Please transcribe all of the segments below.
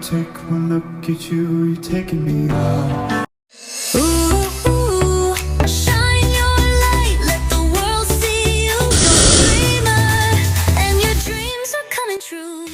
take one look at you, you're taking me out. Ooh, shine your light, let the world see you. You're a dreamer, and your dreams are coming true.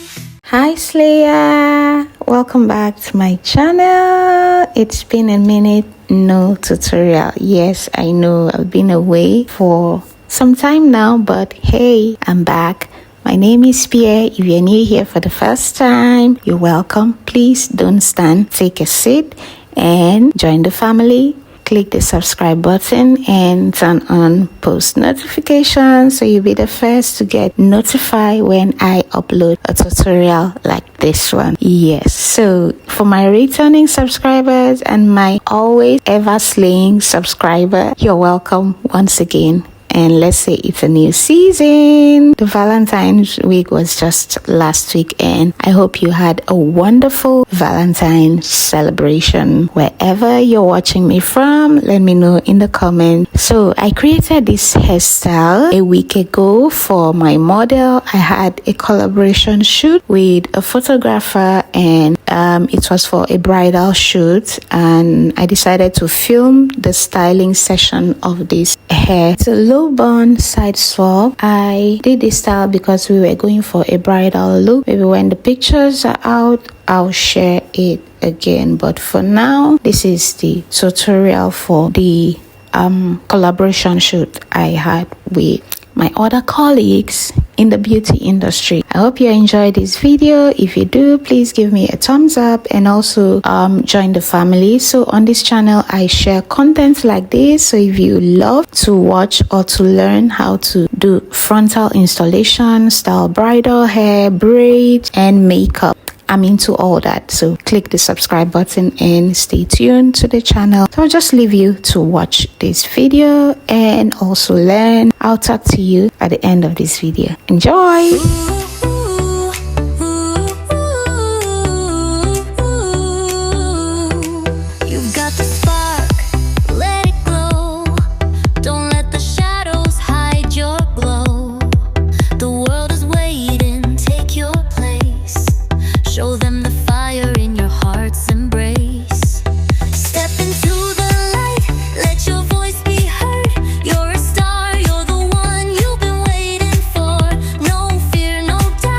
Hi Slayer, welcome back to my channel. It's been a minute, no tutorial. Yes, I know I've been away for some time now, but hey, I'm back. My name is Pierre. If you're new here for the first time, you're welcome. Please don't stand, take a seat and join the family. Click the subscribe button and turn on post notifications so you'll be the first to get notified when I upload a tutorial like this one. Yes, so for my returning subscribers and my always ever slaying subscriber, you're welcome once again. And let's say it's a new season. The Valentine's week was just last week, and I hope you had a wonderful Valentine's celebration. Wherever you're watching me from, let me know in the comments. So I created this hairstyle a week ago for my model. I had a collaboration shoot with a photographer, and it was for a bridal shoot, and I decided to film the styling session of this hair. It's a low bun side swap. I did this style because we were going for a bridal look. Maybe when the pictures are out, I'll share it again, but for now, this is the tutorial for the collaboration shoot I had with my other colleagues in the beauty industry. I hope you enjoyed this video. If you do, please give me a thumbs up and also join the family. So on this channel, I share content like this. So if you love to watch or to learn how to do frontal installation, style bridal hair, braids, and makeup, I'm into all that. So click the subscribe button and stay tuned to the channel. So I'll just leave you to watch this video and also learn. I'll talk to you at the end of this video. Enjoy! You've got the spark, let it glow. Don't let the shadows hide your glow. The world is waiting, take your place. Show them the fire in your heart's embrace. Step into the light, let your voice be heard. You're a star, you're the one you've been waiting for. No fear, no doubt.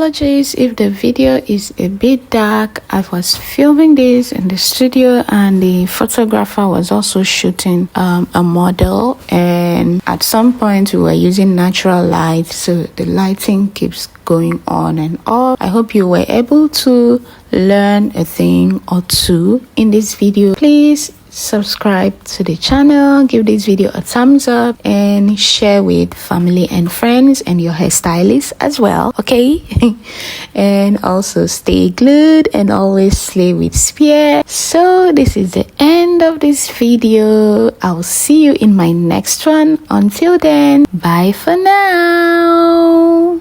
apologies if the video is a bit dark. I was filming this in the studio and the photographer was also shooting a model, and at some point we were using natural light, so the lighting keeps going on and off. I hope you were able to learn a thing or two in this video. Please subscribe to the channel, give this video a thumbs up, and share with family and friends and your hairstylist as well, okay? And also stay glued and always slay with spear. So this is the end of this video. I'll see you in my next one. Until then, bye for now.